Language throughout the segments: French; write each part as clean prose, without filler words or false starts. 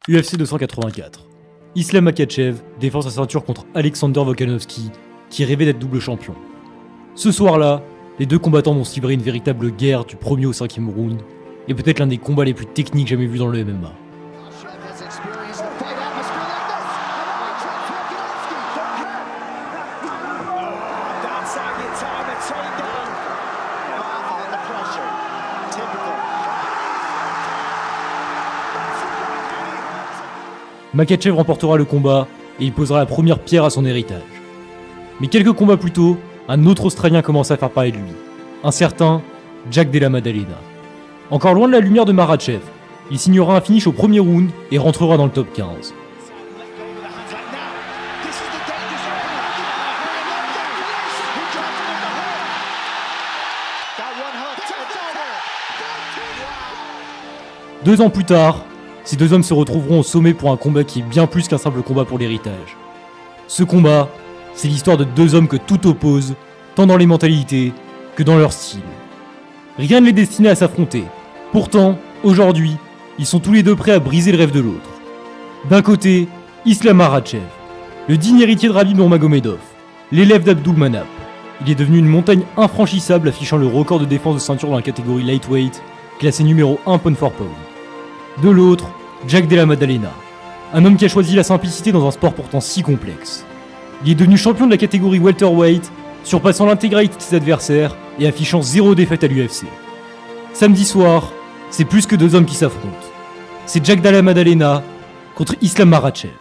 UFC 284. Islam Makhachev défend sa ceinture contre Alexander Volkanovski, qui rêvait d'être double champion. Ce soir-là, les deux combattants vont se livrer une véritable guerre du premier au 5e round, et peut-être l'un des combats les plus techniques jamais vus dans le MMA. Makhachev remportera le combat et il posera la première pierre à son héritage. Mais quelques combats plus tôt, un autre Australien commence à faire parler de lui, un certain Jack Della Maddalena. Encore loin de la lumière de Makhachev, il signera un finish au premier round et rentrera dans le top 15. Deux ans plus tard, ces deux hommes se retrouveront au sommet pour un combat qui est bien plus qu'un simple combat pour l'héritage. Ce combat, c'est l'histoire de deux hommes que tout oppose, tant dans les mentalités que dans leur style. Rien ne les destinait à s'affronter. Pourtant, aujourd'hui, ils sont tous les deux prêts à briser le rêve de l'autre. D'un côté, Islam Makhachev, le digne héritier de Khabib Nurmagomedov, l'élève d'Abdulmanap. Il est devenu une montagne infranchissable affichant le record de défense de ceinture dans la catégorie lightweight, classé numéro 1 pound for pound. De l'autre, Jack Della Maddalena, un homme qui a choisi la simplicité dans un sport pourtant si complexe. Il est devenu champion de la catégorie welterweight, surpassant l'intégralité de ses adversaires et affichant 0 défaite à l'UFC. Samedi soir, c'est plus que deux hommes qui s'affrontent. C'est Jack Della Maddalena contre Islam Makhachev.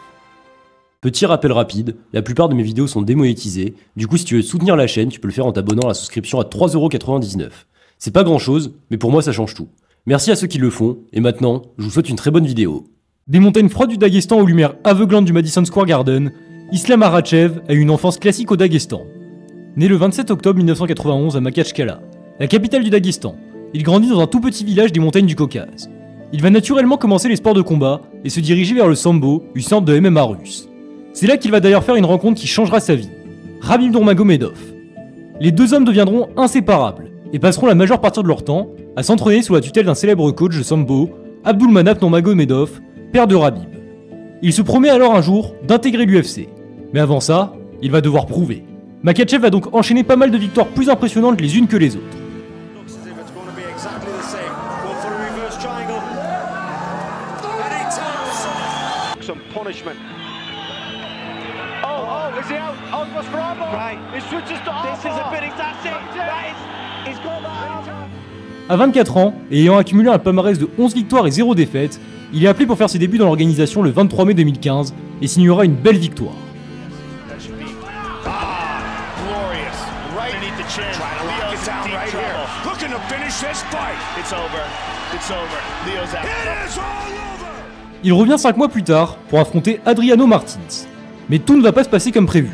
Petit rappel rapide, la plupart de mes vidéos sont démonétisées, du coup si tu veux soutenir la chaîne, tu peux le faire en t'abonnant à la souscription à 3,99 €. C'est pas grand chose, mais pour moi ça change tout. Merci à ceux qui le font, et maintenant, je vous souhaite une très bonne vidéo. Des montagnes froides du Daghestan aux lumières aveuglantes du Madison Square Garden, Islam Makhachev a eu une enfance classique au Daghestan. Né le 27 octobre 1991 à Makhachkala, la capitale du Daghestan, il grandit dans un tout petit village des montagnes du Caucase. Il va naturellement commencer les sports de combat et se diriger vers le sambo, une sorte de MMA russe. C'est là qu'il va d'ailleurs faire une rencontre qui changera sa vie, Khabib Nurmagomedov. Les deux hommes deviendront inséparables et passeront la majeure partie de leur temps à s'entraîner sous la tutelle d'un célèbre coach de sambo, Abdulmanap Nurmagomedov, père de Khabib. Il se promet alors un jour d'intégrer l'UFC, mais avant ça, il va devoir prouver. Makhachev va donc enchaîner pas mal de victoires plus impressionnantes les unes que les autres. À 24 ans, et ayant accumulé un palmarès de 11 victoires et 0 défaites, il est appelé pour faire ses débuts dans l'organisation le 23 mai 2015 et signera une belle victoire. Il revient 5 mois plus tard pour affronter Adriano Martins. Mais tout ne va pas se passer comme prévu.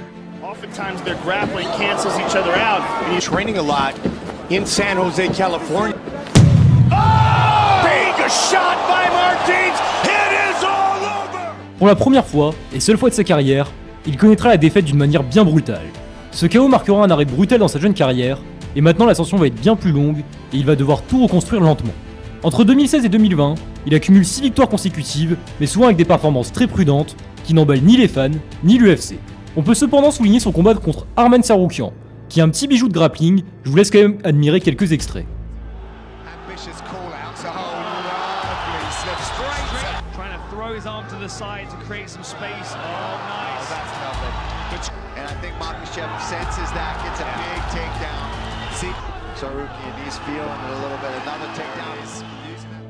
In San Jose, California. Big shot by Martins. It is all over. Pour la première fois, et seule fois de sa carrière, il connaîtra la défaite d'une manière bien brutale. Ce KO marquera un arrêt brutal dans sa jeune carrière, et maintenant l'ascension va être bien plus longue, et il va devoir tout reconstruire lentement. Entre 2016 et 2020, il accumule 6 victoires consécutives, mais souvent avec des performances très prudentes, qui n'emballent ni les fans, ni l'UFC. On peut cependant souligner son combat contre Arman Tsarukyan, qui est un petit bijou de grappling, je vous laisse quand même admirer quelques extraits.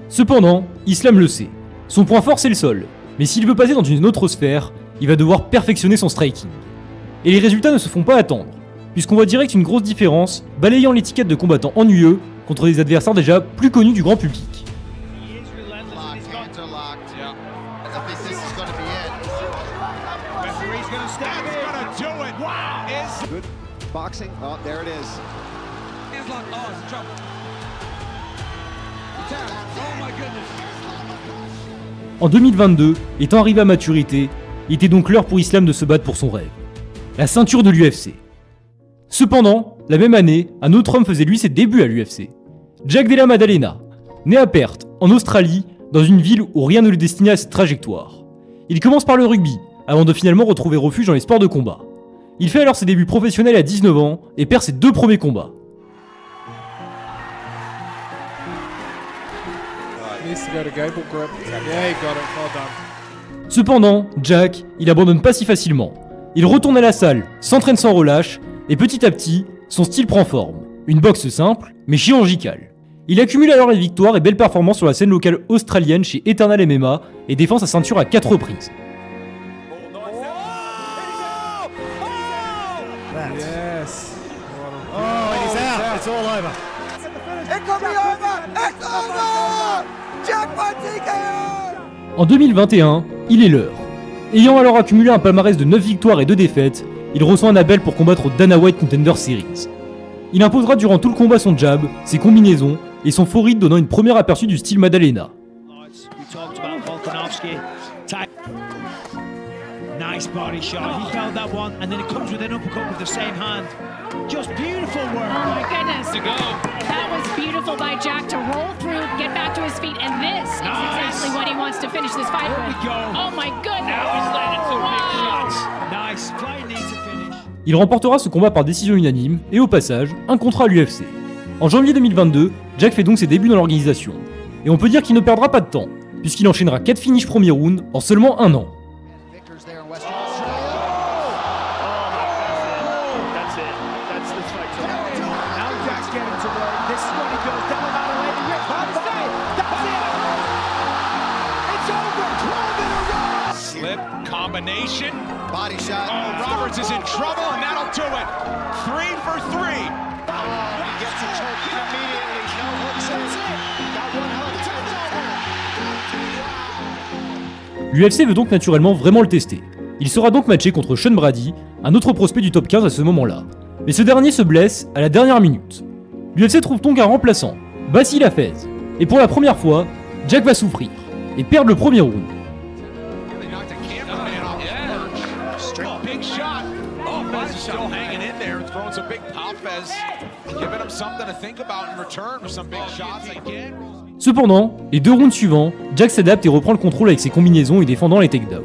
Cependant, Islam le sait. Son point fort c'est le sol, mais s'il veut passer dans une autre sphère, il va devoir perfectionner son striking. Et les résultats ne se font pas attendre, puisqu'on voit direct une grosse différence, balayant l'étiquette de combattant ennuyeux contre des adversaires déjà plus connus du grand public. En 2022, étant arrivé à maturité, il était donc l'heure pour Islam de se battre pour son rêve, la ceinture de l'UFC. Cependant, la même année, un autre homme faisait lui ses débuts à l'UFC. Jack Della Maddalena, né à Perth, en Australie, dans une ville où rien ne le destinait à cette trajectoire. Il commence par le rugby, avant de finalement retrouver refuge dans les sports de combat. Il fait alors ses débuts professionnels à 19 ans et perd ses 2 premiers combats. Cependant, Jack, il abandonne pas si facilement. Il retourne à la salle, s'entraîne sans relâche, et petit à petit, son style prend forme. Une boxe simple, mais chirurgicale. Il accumule alors les victoires et belles performances sur la scène locale australienne chez Eternal MMA et défend sa ceinture à 4 reprises. En 2021, il est l'heure. Ayant alors accumulé un palmarès de 9 victoires et 2 défaites, il reçoit un appel pour combattre au Dana White Contender Series. Il imposera durant tout le combat son jab, ses combinaisons et son faux rythme, donnant une première aperçu du style Madalena. Nice body shot. He felt that one, and then it comes with an uppercut with the same hand. Just beautiful work. Oh my goodness. To go. That was beautiful by Jack to roll through, get back to his feet, and this is exactly what he wants to finish this fight with. There we go. Oh my goodness. Now he's landing two big Wow. shots. Nice. Fight needs to finish. Il remportera ce combat par décision unanime et au passage, un contrat à l'UFC. En janvier 2022, Jack fait donc ses débuts dans l'organisation. Et on peut dire qu'il ne perdra pas de temps, puisqu'il enchaînera 4 finishes premier round en seulement un an. Combination. Body shot. Oh, Roberts is in trouble, and that'll do it. 3 for 3. He gets a choke immediately. No hooks. That's it. Got one hell of a L'UFC veut donc naturellement vraiment le tester. Il sera donc matché contre Sean Brady, un autre prospect du top 15 à ce moment-là. Mais ce dernier se blesse à la dernière minute. L'UFC trouve donc un remplaçant, Bassil Hafez. Et pour la première fois, Jack va souffrir et perdre le premier round. Cependant, les 2 rounds suivants, Jack s'adapte et reprend le contrôle avec ses combinaisons et défendant les takedowns.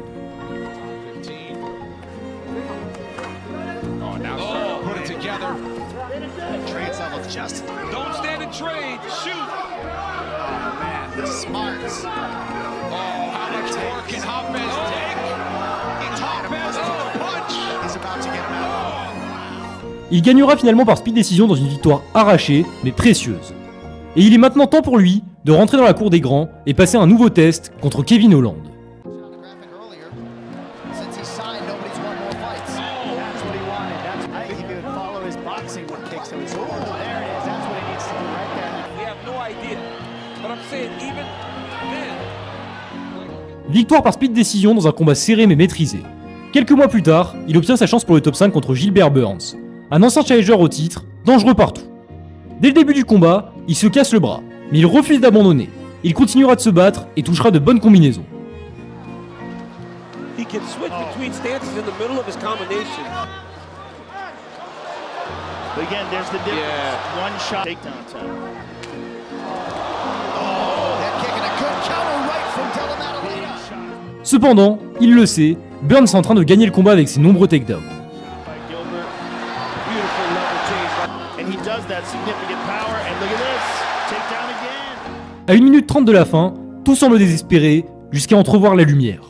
Il gagnera finalement par speed décision dans une victoire arrachée, mais précieuse. Et il est maintenant temps pour lui de rentrer dans la cour des grands et passer un nouveau test contre Kevin Holland. Victoire par speed décision dans un combat serré mais maîtrisé. Quelques mois plus tard, il obtient sa chance pour le top 5 contre Gilbert Burns, un ancien challenger au titre, dangereux partout. Dès le début du combat, il se casse le bras, mais il refuse d'abandonner. Il continuera de se battre et touchera de bonnes combinaisons. He can switch between stances in the middle of his combination. But again, there's the difference. Yeah. One shot takedown time. Oh, that kick and a good counter right from Della Maddalena. Cependant, il le sait, Burns est en train de gagner le combat avec ses nombreux takedowns. À 1 minute 30 de la fin, tout semble désespéré, jusqu'à entrevoir la lumière.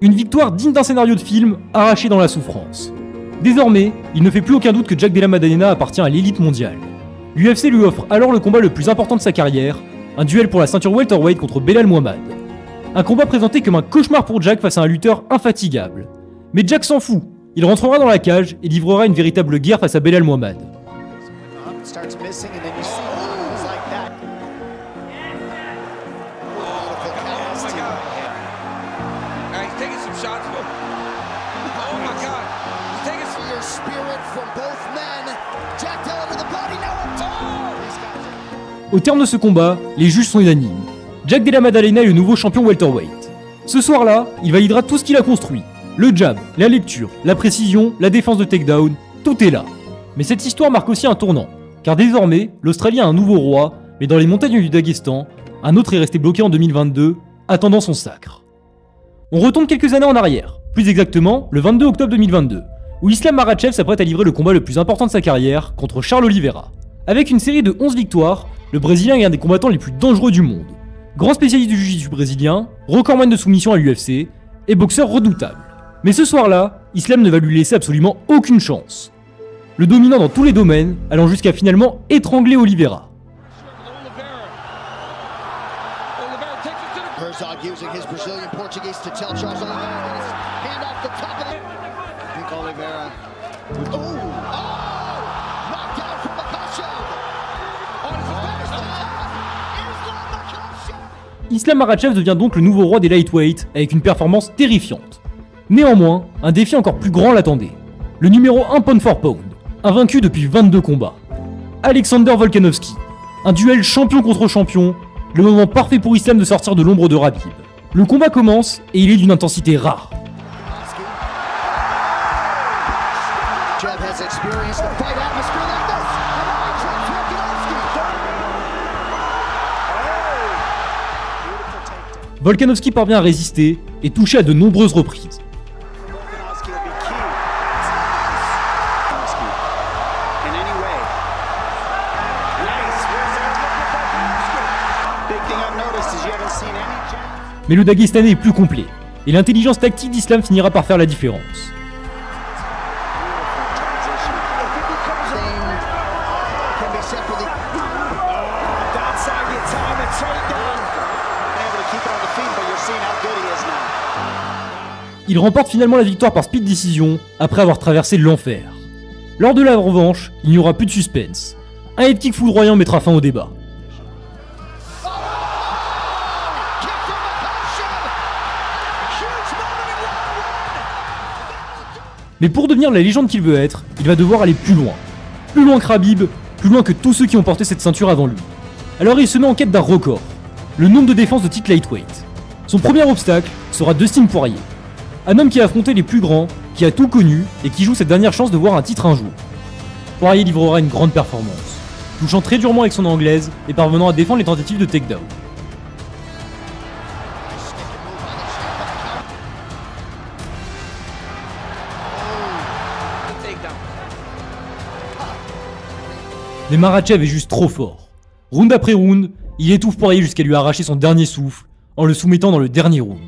Une victoire digne d'un scénario de film, arraché dans la souffrance. Désormais, il ne fait plus aucun doute que Jack Della Maddalena appartient à l'élite mondiale. L'UFC lui offre alors le combat le plus important de sa carrière, un duel pour la ceinture welterweight contre Belal Muhammad. Un combat présenté comme un cauchemar pour Jack face à un lutteur infatigable. Mais Jack s'en fout, il rentrera dans la cage et livrera une véritable guerre face à Belal Muhammad. Au terme de ce combat, les juges sont unanimes. Jack Della Maddalena est le nouveau champion welterweight. Ce soir-là, il validera tout ce qu'il a construit. Le jab, la lecture, la précision, la défense de takedown, tout est là. Mais cette histoire marque aussi un tournant, car désormais, l'Australie a un nouveau roi, mais dans les montagnes du Daghestan, un autre est resté bloqué en 2022, attendant son sacre. On retombe quelques années en arrière, plus exactement le 22 octobre 2022, où Islam Makhachev s'apprête à livrer le combat le plus important de sa carrière contre Charles Oliveira. Avec une série de 11 victoires, le Brésilien est un des combattants les plus dangereux du monde. Grand spécialiste du jiu-jitsu brésilien, recordman de soumission à l'UFC, et boxeur redoutable. Mais ce soir-là, Islam ne va lui laisser absolument aucune chance. Le dominant dans tous les domaines, allant jusqu'à finalement étrangler Oliveira. Herzog using his Brazilian Portuguese to tell Charles Oliveira his hand off the top of it. I think Oliveira. Oh! Knocked down from Makhachev. On his first Islam Makhachev. Islam Makhachev devient donc le nouveau roi des lightweights avec une performance terrifiante. Néanmoins, un défi encore plus grand l'attendait. Le numéro 1 pound for pound, invaincu depuis 22 combats. Alexander Volkanovski. Un duel champion contre champion. Le moment parfait pour Islam de sortir de l'ombre de Khabib. Le combat commence et il est d'une intensité rare. Volkanovski parvient à résister et toucher à de nombreuses reprises. Mais le Dagestanais est plus complet, et l'intelligence tactique d'Islam finira par faire la différence. Il remporte finalement la victoire par speed decision, après avoir traversé l'enfer. Lors de la revanche, il n'y aura plus de suspense. Un head kick foudroyant mettra fin au débat. Mais pour devenir la légende qu'il veut être, il va devoir aller plus loin. Plus loin que Khabib, plus loin que tous ceux qui ont porté cette ceinture avant lui. Alors il se met en quête d'un record, le nombre de défenses de titre lightweight. Son premier obstacle sera Dustin Poirier, un homme qui a affronté les plus grands, qui a tout connu et qui joue cette dernière chance de voir un titre un jour. Poirier livrera une grande performance, touchant très durement avec son anglaise et parvenant à défendre les tentatives de takedown. Mais Makhachev est juste trop fort. Round après round, il étouffe Poirier jusqu'à lui arracher son dernier souffle en le soumettant dans le dernier round.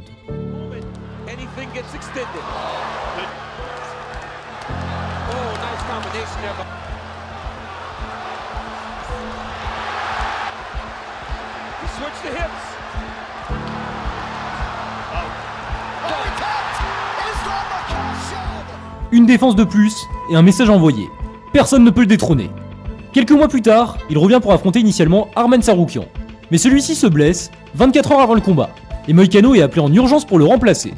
Une défense de plus et un message envoyé. Personne ne peut le détrôner. Quelques mois plus tard, il revient pour affronter initialement Arman Tsarukyan. Mais celui-ci se blesse 24 heures avant le combat, et Moïcano est appelé en urgence pour le remplacer.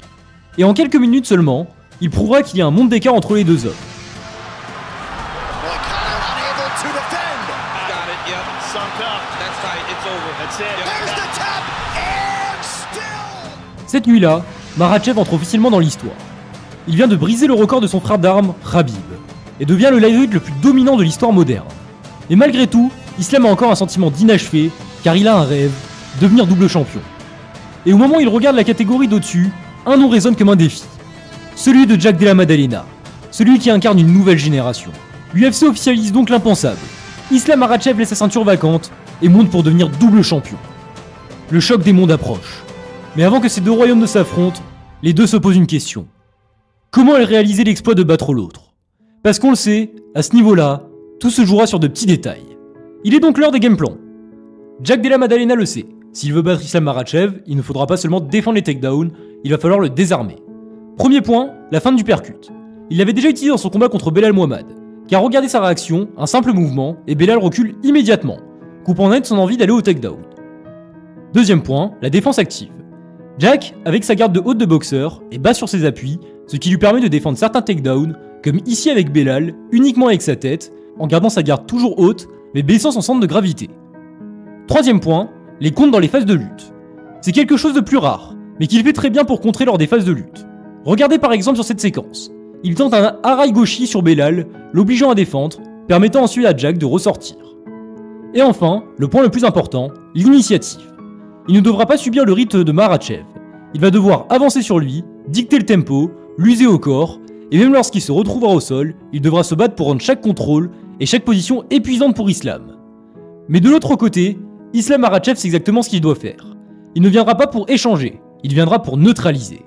Et en quelques minutes seulement, il prouvera qu'il y a un monde d'écart entre les deux hommes. Cette nuit-là, Makhachev entre officiellement dans l'histoire. Il vient de briser le record de son frère d'armes, Khabib, et devient le lightweight le plus dominant de l'histoire moderne. Mais malgré tout, Islam a encore un sentiment d'inachevé, car il a un rêve, devenir double champion. Et au moment où il regarde la catégorie d'au-dessus, un nom résonne comme un défi. Celui de Jack Della Maddalena, celui qui incarne une nouvelle génération. L'UFC officialise donc l'impensable. Islam Makhachev laisse sa ceinture vacante et monte pour devenir double champion. Le choc des mondes approche. Mais avant que ces deux royaumes ne s'affrontent, les deux se posent une question. Comment réaliser l'exploit de battre l'autre? Parce qu'on le sait, à ce niveau-là, tout se jouera sur de petits détails. Il est donc l'heure des game plans. Jack Della Maddalena le sait. S'il veut battre Islam Makhachev, il ne faudra pas seulement défendre les takedowns, il va falloir le désarmer. Premier point, la feinte du percut. Il l'avait déjà utilisé dans son combat contre Belal Muhammad, car regardez sa réaction, un simple mouvement, et Belal recule immédiatement, coupant net son envie d'aller au takedown. Deuxième point, la défense active. Jack, avec sa garde de haute de boxeur, est bas sur ses appuis, ce qui lui permet de défendre certains takedowns, comme ici avec Belal, uniquement avec sa tête, en gardant sa garde toujours haute, mais baissant son centre de gravité. Troisième point, les comptes dans les phases de lutte. C'est quelque chose de plus rare, mais qu'il fait très bien pour contrer lors des phases de lutte. Regardez par exemple sur cette séquence. Il tente un Haraigoshi sur Belal, l'obligeant à défendre, permettant ensuite à Jack de ressortir. Et enfin, le point le plus important, l'initiative. Il ne devra pas subir le rythme de Makhachev. Il va devoir avancer sur lui, dicter le tempo, l'user au corps, et même lorsqu'il se retrouvera au sol, il devra se battre pour rendre chaque contrôle et chaque position épuisante pour Islam. Mais de l'autre côté, Islam Makhachev sait exactement ce qu'il doit faire. Il ne viendra pas pour échanger, il viendra pour neutraliser.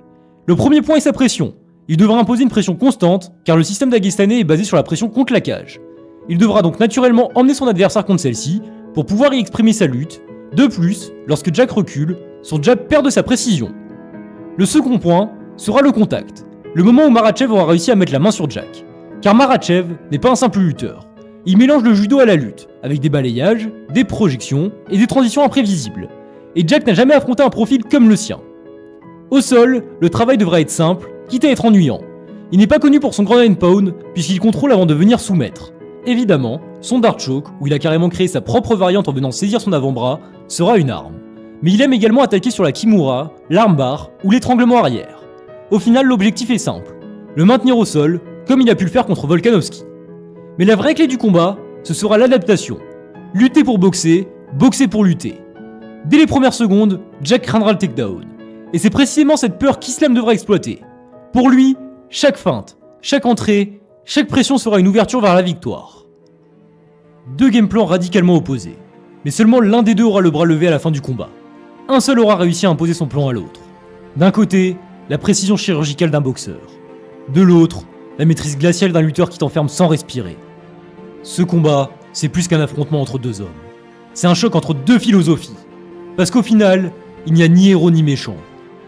Le premier point est sa pression. Il devra imposer une pression constante, car le système daguestanais est basé sur la pression contre la cage. Il devra donc naturellement emmener son adversaire contre celle-ci, pour pouvoir y exprimer sa lutte. De plus, lorsque Jack recule, son jab perd de sa précision. Le second point sera le contact, le moment où Makhachev aura réussi à mettre la main sur Jack. Car Makhachev n'est pas un simple lutteur. Il mélange le judo à la lutte, avec des balayages, des projections et des transitions imprévisibles. Et Jack n'a jamais affronté un profil comme le sien. Au sol, le travail devra être simple, quitte à être ennuyant. Il n'est pas connu pour son ground and pound, puisqu'il contrôle avant de venir soumettre. Évidemment, son dart choke, où il a carrément créé sa propre variante en venant saisir son avant-bras, sera une arme. Mais il aime également attaquer sur la kimura, l'armbar ou l'étranglement arrière. Au final, l'objectif est simple, le maintenir au sol, comme il a pu le faire contre Volkanovski. Mais la vraie clé du combat, ce sera l'adaptation. Lutter pour boxer, boxer pour lutter. Dès les premières secondes, Jack craindra le takedown. Et c'est précisément cette peur qu'Islam devra exploiter. Pour lui, chaque feinte, chaque entrée, chaque pression sera une ouverture vers la victoire. Deux game plans radicalement opposés. Mais seulement l'un des deux aura le bras levé à la fin du combat. Un seul aura réussi à imposer son plan à l'autre. D'un côté, la précision chirurgicale d'un boxeur. De l'autre, la maîtrise glaciale d'un lutteur qui t'enferme sans respirer. Ce combat, c'est plus qu'un affrontement entre deux hommes. C'est un choc entre deux philosophies. Parce qu'au final, il n'y a ni héros ni méchant,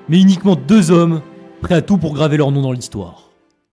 mais uniquement deux hommes prêts à tout pour graver leur nom dans l'histoire.